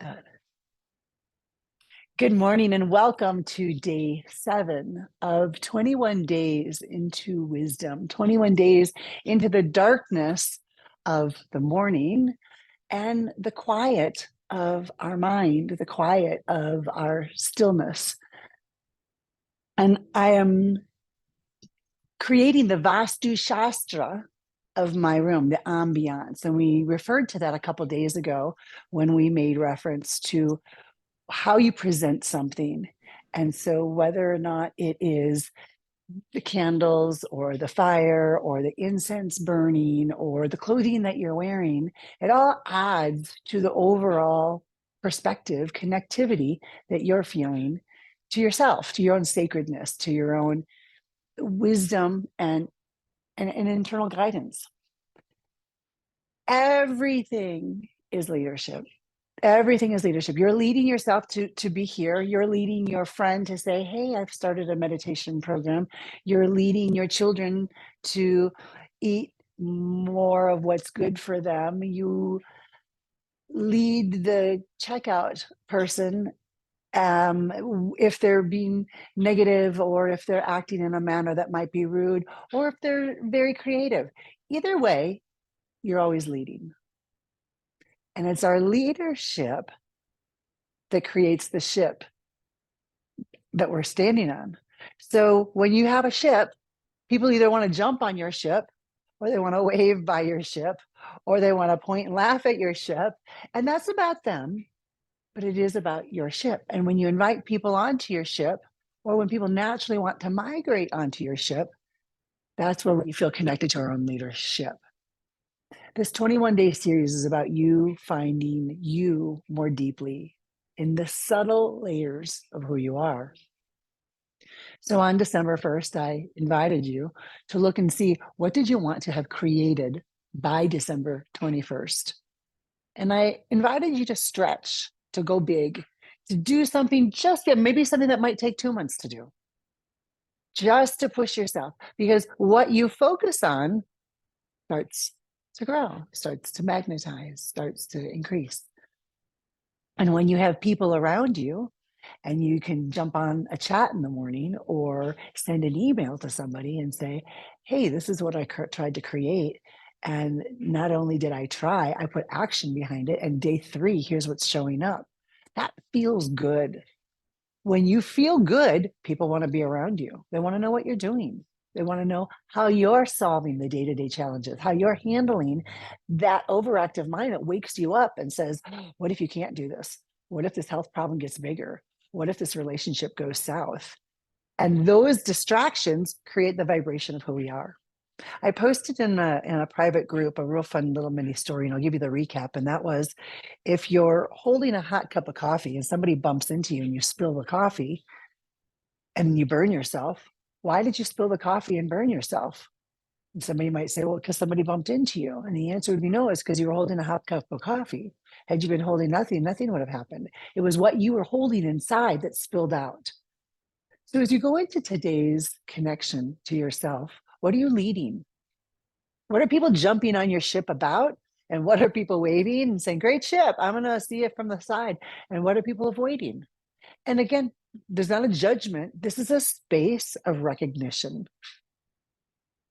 Good. Good morning and welcome to day 7 of 21 days into wisdom, 21 days into the darkness of the morning and the quiet of our mind, the quiet of our stillness. And I am creating the Vastu Shastra of my room, the ambiance. And we referred to that a couple of days ago when we made reference to how you present something. And so whether or not it is the candles or the fire or the incense burning or the clothing that you're wearing, it all adds to the overall perspective, connectivity that you're feeling to yourself, to your own sacredness, to your own wisdom and internal guidance. Everything is leadership. Everything is leadership. You're leading yourself to be here. You're leading your friend to say, hey, I've started a meditation program. You're leading your children to eat more of what's good for them. You lead the checkout person if they're being negative or if they're acting in a manner that might be rude or if they're very creative. Either way, you're always leading. And it's our leadership that creates the ship that we're standing on. So when you have a ship, people either want to jump on your ship or they want to wave by your ship or they want to point and laugh at your ship. And that's about them, but it is about your ship. And when you invite people onto your ship or when people naturally want to migrate onto your ship, that's where we feel connected to our own leadership. This 21-day series is about you finding you more deeply in the subtle layers of who you are. So on December 1st, I invited you to look and see what did you want to have created by December 21st. And I invited you to stretch, to go big, to do something just maybe something that might take 2 months to do. Just to push yourself, because what you focus on starts to grow, starts to magnetize, starts to increase. And when you have people around you and you can jump on a chat in the morning or send an email to somebody and say, hey, this is what I tried to create. And not only did I try, I put action behind it. And day 3, here's what's showing up. That feels good. When you feel good, people want to be around you. They want to know what you're doing. They want to know how you're solving the day-to-day challenges, how you're handling that overactive mind that wakes you up and says, what if you can't do this? What if this health problem gets bigger? What if this relationship goes south? And those distractions create the vibration of who we are. I posted in a private group a real fun little mini story, and I'll give you the recap. And that was, if you're holding a hot cup of coffee and somebody bumps into you and you spill the coffee and you burn yourself, why did you spill the coffee and burn yourself? And somebody might say, well, because somebody bumped into you. And the answer would be no, it's because you were holding a hot cup of coffee. Had you been holding nothing, nothing would have happened. It was what you were holding inside that spilled out. So as you go into today's connection to yourself, what are you leading? What are people jumping on your ship about? And what are people waving and saying, great ship, I'm going to see it from the side? And what are people avoiding? And again, there's not a judgment. This is a space of recognition.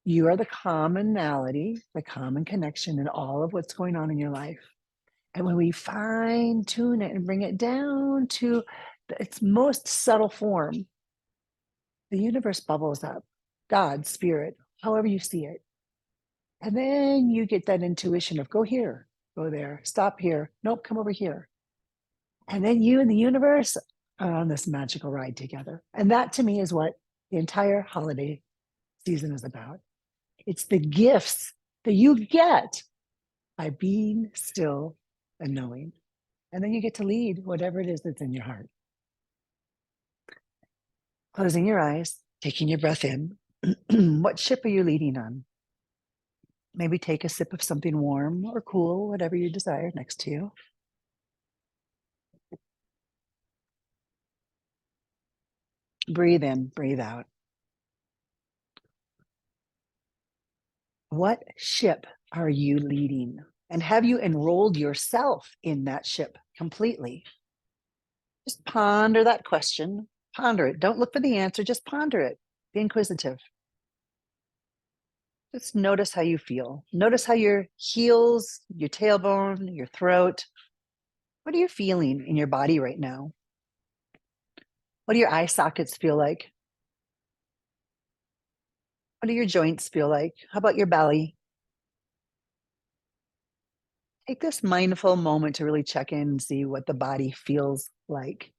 You are the commonality, the common connection in all of what's going on in your life. And when we fine tune it and bring it down to its most subtle form, the universe bubbles up. God, spirit, however you see it. And then you get that intuition of go here, go there, stop here. Nope, come over here. And then you and the universe are on this magical ride together. And that to me is what the entire holiday season is about. It's the gifts that you get by being still and knowing. And then you get to lead whatever it is that's in your heart. Closing your eyes, taking your breath in. What ship are you leading on? Maybe take a sip of something warm or cool, whatever you desire, next to you. Breathe in, breathe out. What ship are you leading? And have you enrolled yourself in that ship completely? Just ponder that question. Ponder it. Don't look for the answer. Just ponder it. Be inquisitive. Just notice how you feel. Notice how your heels, your tailbone, your throat, what are you feeling in your body right now? What do your eye sockets feel like? What do your joints feel like? How about your belly? Take this mindful moment to really check in and see what the body feels like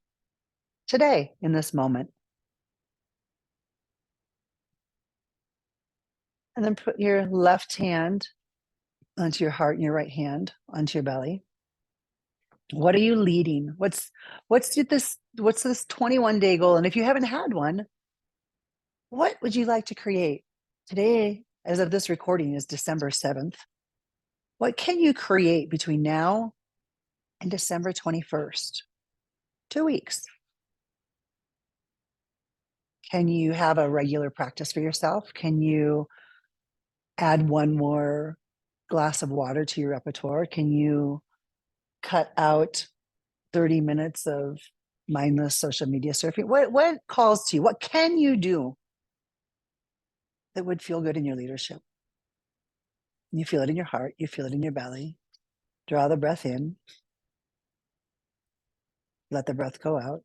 today in this moment. And then put your left hand onto your heart and your right hand onto your belly. What are you leading? What's this 21-day goal? And if you haven't had one, what would you like to create? Today, as of this recording, is December 7th. What can you create between now and December 21st? 2 weeks. Can you have a regular practice for yourself? Can you add one more glass of water to your repertoire? Can you cut out 30 minutes of mindless social media surfing? What calls to you? What can you do that would feel good in your leadership? You feel it in your heart, you feel it in your belly. Draw the breath in, let the breath go out.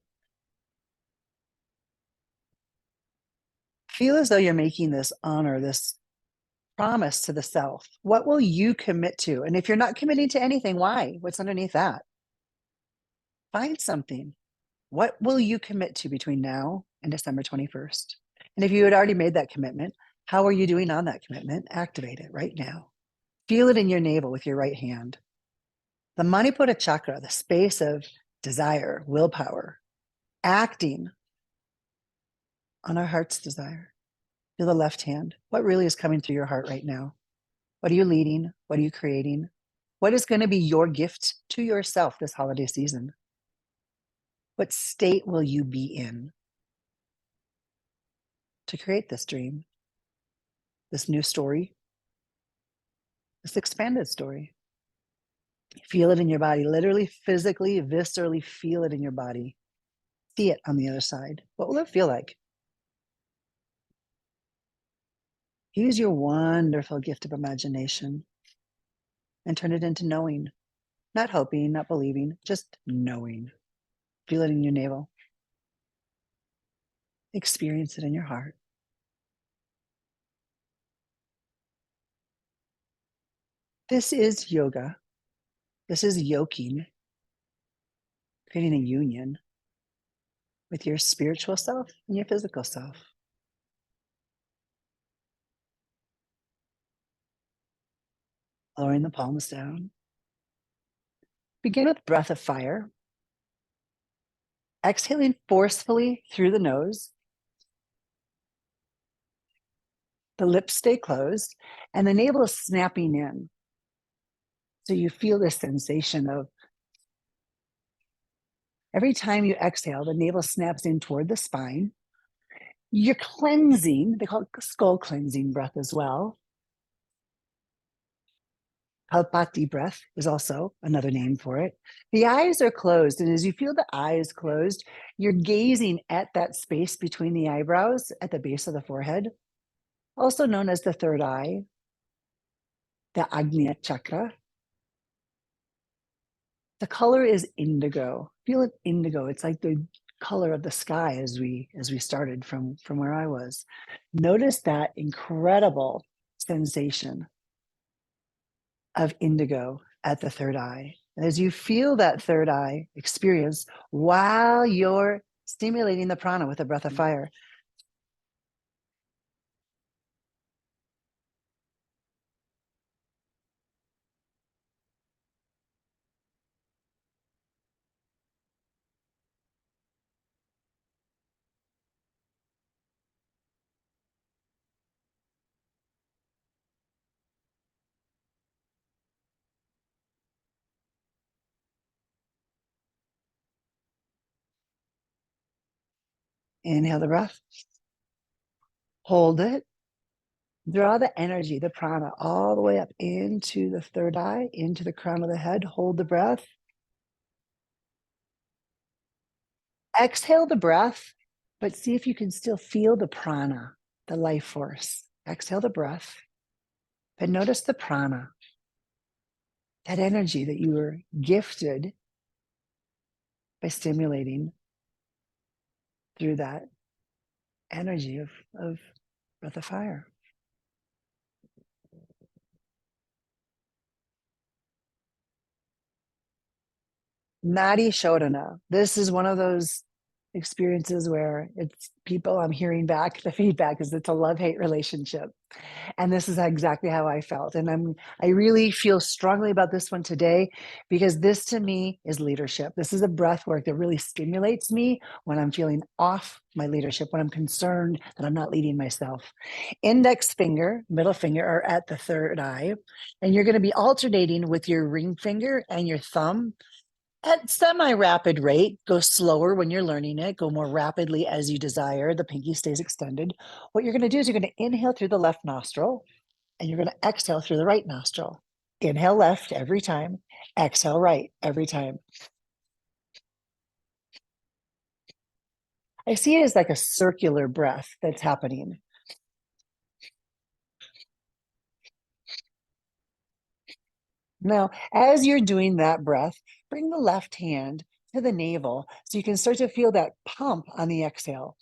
Feel as though you're making this honor, this promise to the self. What will you commit to? And if you're not committing to anything, why? What's underneath that? Find something. What will you commit to between now and December 21st? And if you had already made that commitment, how are you doing on that commitment? Activate it right now. Feel it in your navel with your right hand. The Manipura chakra, the space of desire, willpower, acting on our heart's desire. Feel the left hand. What really is coming through your heart right now? What are you leading? What are you creating? What is going to be your gift to yourself this holiday season? What state will you be in to create this dream, this new story, this expanded story? Feel it in your body, literally, physically, viscerally feel it in your body. See it on the other side. What will it feel like? Use your wonderful gift of imagination and turn it into knowing, not hoping, not believing, just knowing. Feel it in your navel. Experience it in your heart. This is yoga. This is yoking, creating a union with your spiritual self and your physical self. Lowering the palms down. Begin with breath of fire. Exhaling forcefully through the nose. The lips stay closed and the navel is snapping in. So you feel this sensation of every time you exhale, the navel snaps in toward the spine. You're cleansing, they call it skull cleansing breath as well. Kalpati breath is also another name for it. The eyes are closed, and as you feel the eyes closed, you're gazing at that space between the eyebrows at the base of the forehead, also known as the third eye, the Agnya chakra. The color is indigo. Feel it indigo. It's like the color of the sky as we started from where I was. Notice that incredible sensation of indigo at the third eye. And as you feel that third eye experience while you're stimulating the prana with a breath of fire, inhale the breath, hold it, draw the energy, the prana, all the way up into the third eye, into the crown of the head, hold the breath, Exhale the breath, but see if you can still feel the prana, the life force. Exhale the breath, but notice the prana, that energy that you were gifted by stimulating through that energy of breath of fire. Nadi Shodhana. This is one of those experiences where it's people I'm hearing back, the feedback is it's a love-hate relationship. And this is exactly how I felt. And I really feel strongly about this one today because this to me is leadership. This is a breath work that really stimulates me when I'm feeling off my leadership, when I'm concerned that I'm not leading myself. Index finger, middle finger are at the third eye, and you're going to be alternating with your ring finger and your thumb at semi-rapid rate. Go slower when you're learning it, go more rapidly as you desire. The pinky stays extended. What you're going to do is you're going to inhale through the left nostril and you're going to exhale through the right nostril. Inhale left every time, exhale right every time. I see it as like a circular breath that's happening. Now, as you're doing that breath, bring the left hand to the navel so you can start to feel that pump on the exhale.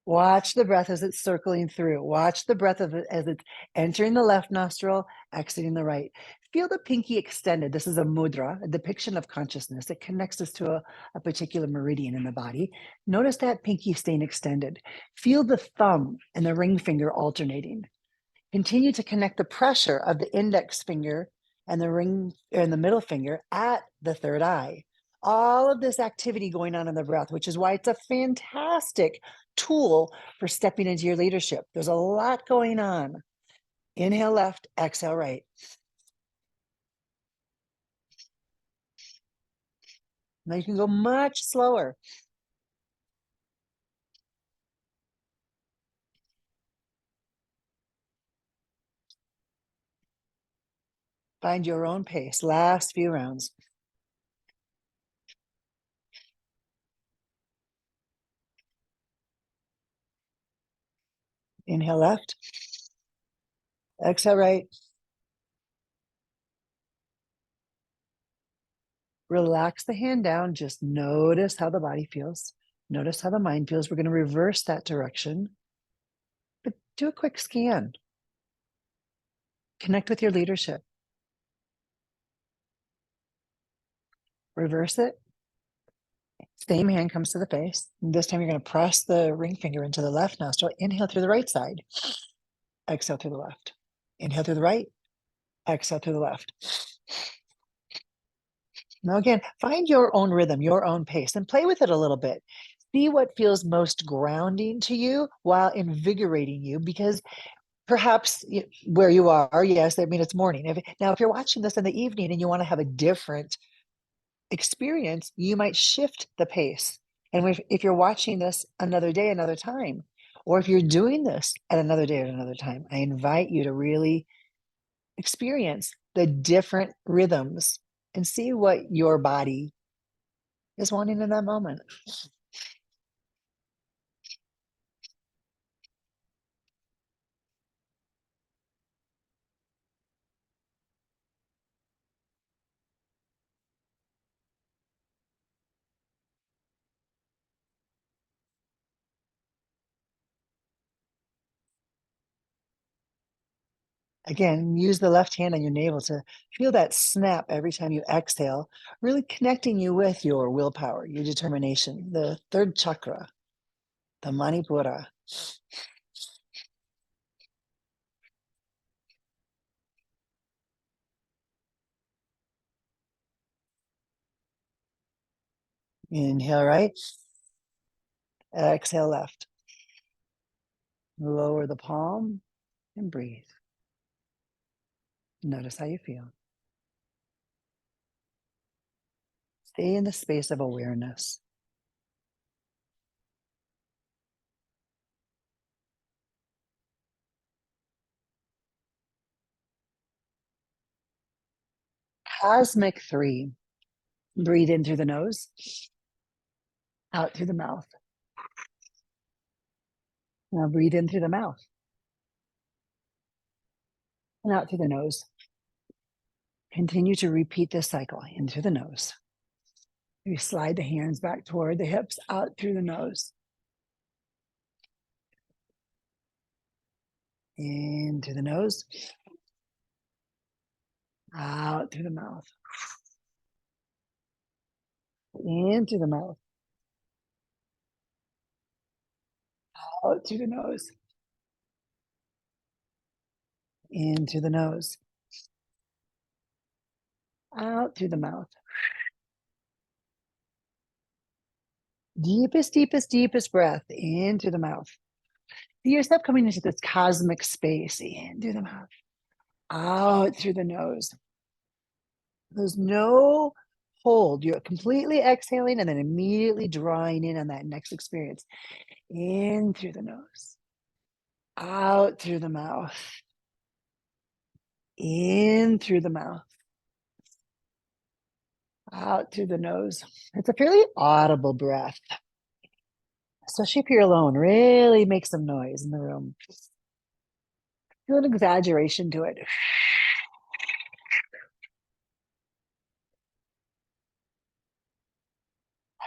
Watch the breath as it's circling through. Watch the breath of it as it's entering the left nostril, exiting the right. Feel the pinky extended. This is a mudra, a depiction of consciousness. It connects us to a particular meridian in the body. Notice that pinky staying extended. Feel the thumb and the ring finger alternating. Continue to connect the pressure of the index finger and the ring and the middle finger at the third eye. All of this activity going on in the breath, which is why it's a fantastic tool for stepping into your leadership. There's a lot going on. Inhale left, exhale right. Now you can go much slower. Find your own pace. Last few rounds. Inhale left, exhale right. Relax the hand down. Just notice how the body feels. Notice how the mind feels. We're going to reverse that direction. But do a quick scan. Connect with your leadership. Reverse it. Same hand comes to the face. This time you're going to press the ring finger into the left nostril. Inhale through the right side. Exhale through the left. Inhale through the right. Exhale through the left. Now again, find your own rhythm, your own pace, and play with it a little bit. See what feels most grounding to you while invigorating you, because perhaps where you are, yes, I mean, it's morning. If you're watching this in the evening and you want to have a different experience, you might shift the pace. And if you're watching this another day, another time, or if you're doing this at another day, at another time, I invite you to really experience the different rhythms and see what your body is wanting in that moment. Again, use the left hand on your navel to feel that snap every time you exhale, really connecting you with your willpower, your determination, the third chakra, the Manipura. Inhale right, exhale left. Lower the palm and breathe. Notice how you feel. Stay in the space of awareness. Cosmic 3. Breathe in through the nose, out through the mouth. Now breathe in through the mouth and out through the nose. Continue to repeat this cycle in through the nose. You slide the hands back toward the hips, out through the nose. In through the nose, out through the mouth. In through the mouth, out through the nose. In through the nose, out through the mouth. Deepest, deepest, deepest breath in through the mouth. See yourself coming into this cosmic space in through the mouth, out through the nose. There's no hold. You're completely exhaling and then immediately drawing in on that next experience. In through the nose, out through the mouth, in through the mouth, out through the nose. It's a fairly audible breath, especially if you're alone. Really make some noise in the room. Feel an exaggeration to it.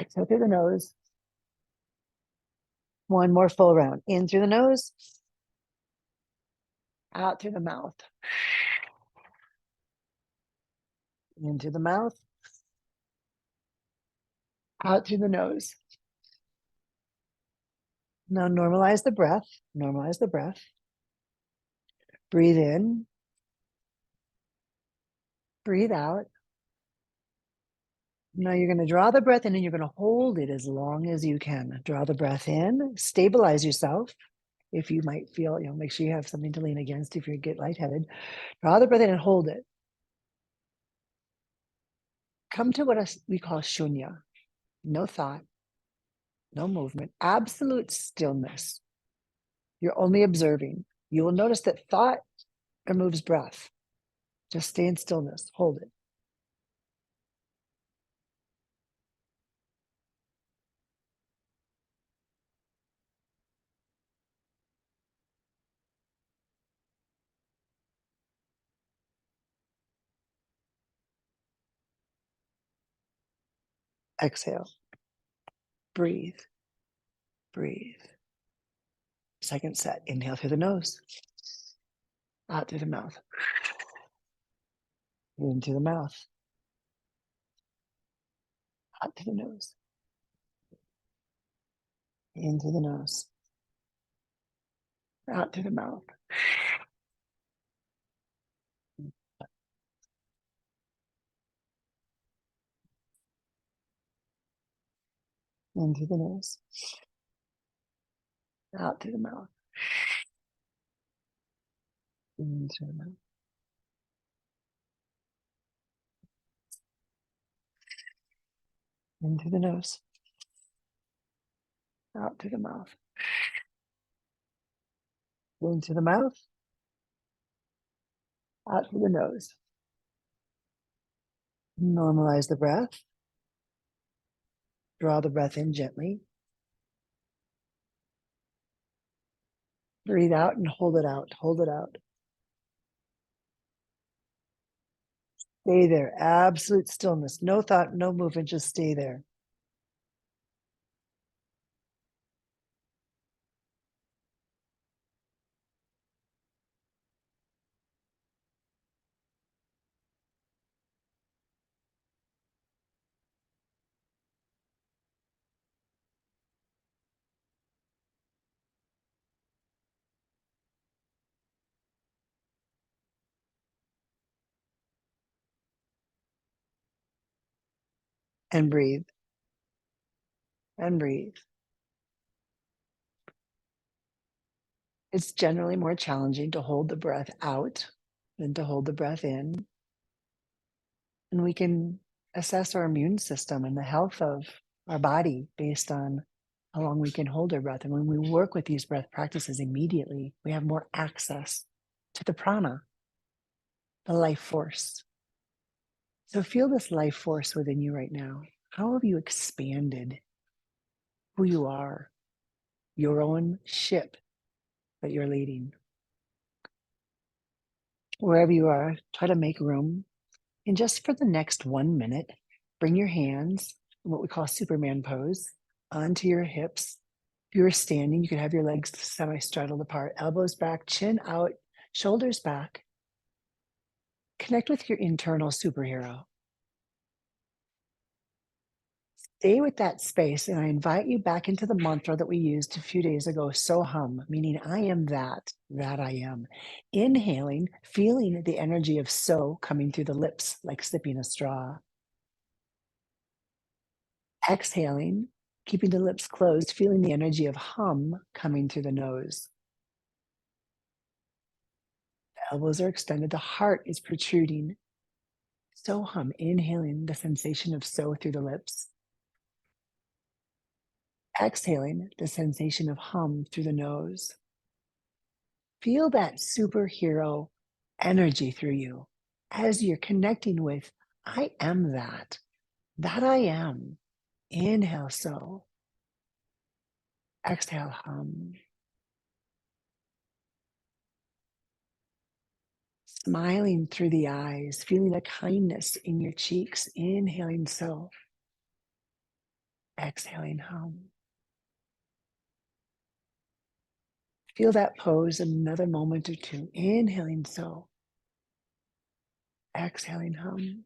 Exhale through the nose. One more full round. In through the nose, out through the mouth. Into the mouth, out through the nose. Now normalize the breath. Normalize the breath. Breathe in. Breathe out. Now you're going to draw the breath in and you're going to hold it as long as you can. Draw the breath in. Stabilize yourself. If you might feel, make sure you have something to lean against if you get lightheaded. Draw the breath in and hold it. Come to what we call shunya. No thought, no movement, absolute stillness. You're only observing. You will notice that thought removes breath. Just stay in stillness. Hold it. Exhale. Breathe. Breathe. Second set. Inhale through the nose. Out through the mouth. In through the mouth. Out through the nose. In through the nose. Out through the mouth. In through the nose. Out through the mouth. In through the mouth. In through the nose. Out through the mouth. Into the mouth. Out through the nose. Normalize the breath. Draw the breath in gently. Breathe out and hold it out. Hold it out. Stay there. Absolute stillness. No thought, no movement. Just stay there. And breathe. And breathe. It's generally more challenging to hold the breath out than to hold the breath in. And we can assess our immune system and the health of our body based on how long we can hold our breath. And when we work with these breath practices immediately, we have more access to the prana, the life force. So feel this life force within you right now. How have you expanded who you are, your own ship that you're leading? Wherever you are, try to make room. And just for the next 1 minute, bring your hands, in what we call Superman pose, onto your hips. If you were standing, you could have your legs semi-straddled apart, elbows back, chin out, shoulders back. Connect with your internal superhero. Stay with that space, and I invite you back into the mantra that we used a few days ago, Soham, meaning I am that I am. Inhaling, feeling the energy of so coming through the lips like sipping a straw. Exhaling, keeping the lips closed, feeling the energy of hum coming through the nose. The elbows are extended, the heart is protruding. So hum, inhaling the sensation of so through the lips. Exhaling the sensation of hum through the nose. Feel that superhero energy through you as you're connecting with, I am that I am. Inhale, so. Exhale, hum. Smiling through the eyes, feeling a kindness in your cheeks. Inhaling, so. Exhaling, hum. Feel that pose another moment or two. Inhaling, so. Exhaling, hum.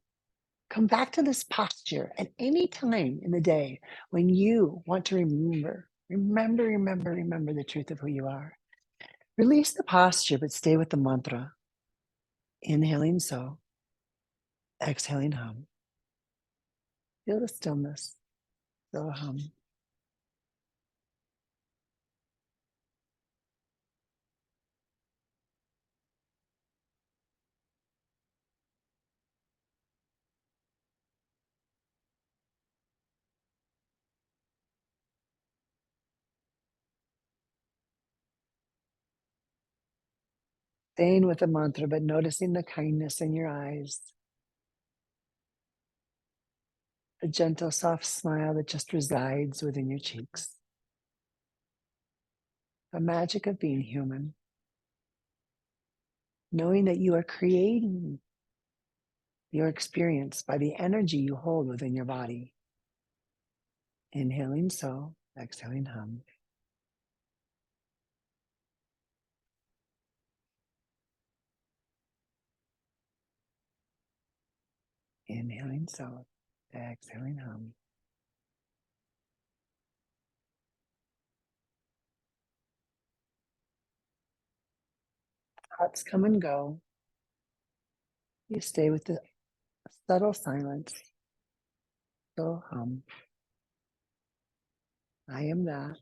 Come back to this posture at any time in the day when you want to remember the truth of who you are. Release the posture, but stay with the mantra. Inhaling, so. Exhaling, hum. Feel the stillness. So hum. Staying with the mantra, but noticing the kindness in your eyes. A gentle, soft smile that just resides within your cheeks. The magic of being human. Knowing that you are creating your experience by the energy you hold within your body. Inhaling, so. Exhaling, hum. Inhaling, so. Exhaling, hum. Thoughts come and go. You stay with the subtle silence. So hum. I am that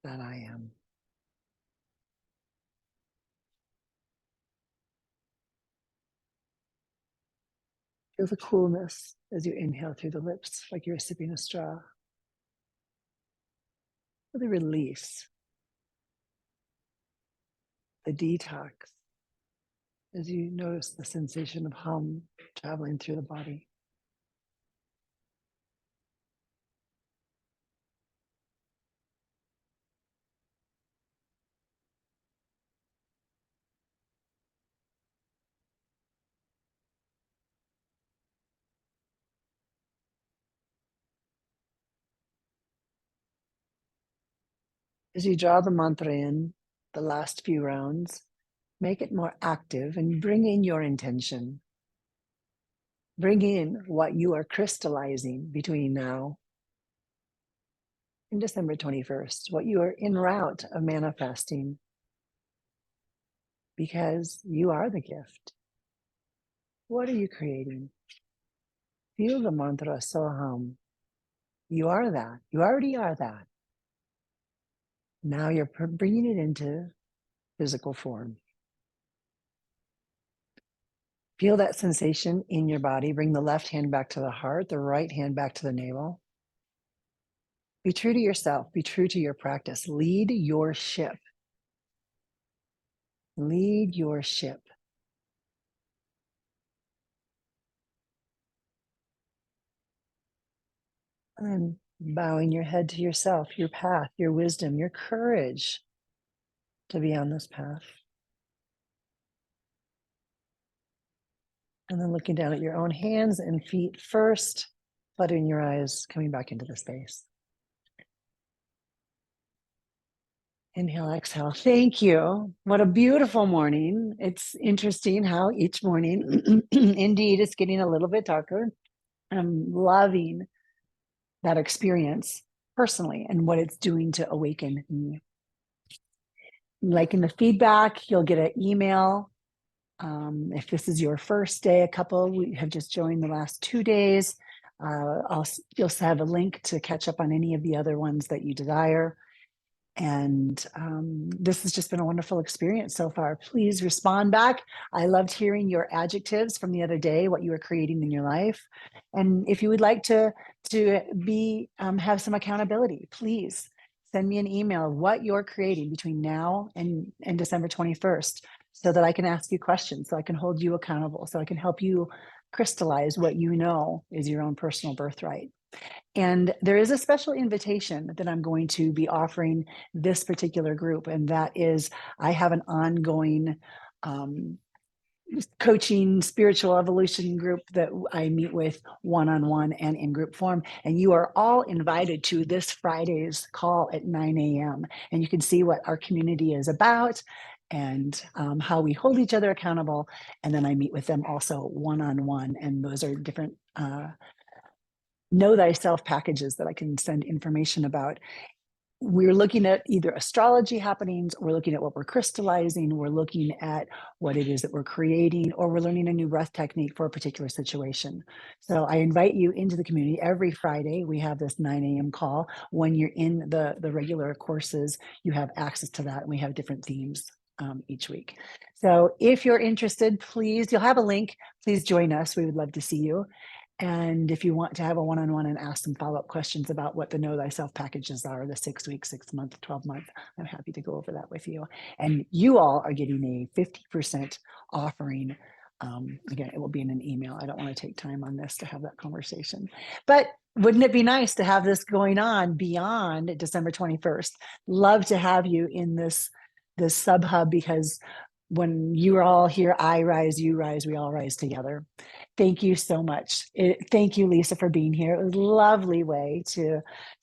I am. Feel the coolness as you inhale through the lips, like you're sipping a straw. Feel the release, the detox, as you notice the sensation of hum traveling through the body. As you draw the mantra in, the last few rounds, make it more active and bring in your intention. Bring in what you are crystallizing between now and December 21st, what you are en route of manifesting, because you are the gift. What are you creating? Feel the mantra Soham. You are that. You already are that. Now you're bringing it into physical form. Feel that sensation in your body. Bring the left hand back to the heart, the right hand back to the navel. Be true to yourself. Be true to your practice. Lead your ship. Lead your ship. And bowing your head to yourself, your path, your wisdom, your courage to be on this path. And then looking down at your own hands and feet first, fluttering your eyes, coming back into the space. Inhale, exhale. Thank you. What a beautiful morning. It's interesting how each morning, indeed, it's getting a little bit darker. I'm loving that experience personally and what it's doing to awaken me. Liking the feedback, you'll get an email. If this is your first day, a couple we have just joined the last 2 days. You'll have a link to catch up on any of the other ones that you desire. And this has just been a wonderful experience so far. Please respond back. I loved hearing your adjectives from the other day, what you were creating in your life. And if you would like to be have some accountability, please send me an email of what you're creating between now and December 21st, so that I can ask you questions, so I can hold you accountable, so I can help you crystallize what you know is your own personal birthright. And there is a special invitation that I'm going to be offering this particular group, and that is I have an ongoing coaching spiritual evolution group that I meet with one-on-one and in group form. And you are all invited to this Friday's call at 9 a.m. And you can see what our community is about and how we hold each other accountable. And then I meet with them also one-on-one. And those are different know thyself packages that I can send information about. We're looking at either astrology happenings, we're looking at what we're crystallizing, we're looking at what it is that we're creating, or we're learning a new breath technique for a particular situation. So I invite you into the community. Every Friday, we have this 9 a.m. call. When you're in the regular courses, you have access to that, and we have different themes each week. So if you're interested, please, you'll have a link. Please join us. We would love to see you. And if you want to have a one-on-one and ask some follow-up questions about what the Know Thyself packages are, the 6-week, 6-month, 12-month, I'm happy to go over that with you. And you all are getting a 50% offering. Again, it will be in an email. I don't want to take time on this to have that conversation. But wouldn't it be nice to have this going on beyond December 21st? Love to have you in this sub-hub, because when you are all here, I rise, you rise, we all rise together. Thank you so much. Thank you, Lisa, for being here. It was a lovely way to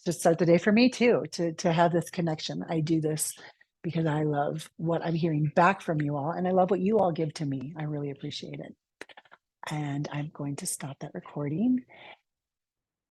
start the day for me too, to have this connection. I do this because I love what I'm hearing back from you all, and I love what you all give to me. I really appreciate it. And I'm going to stop that recording.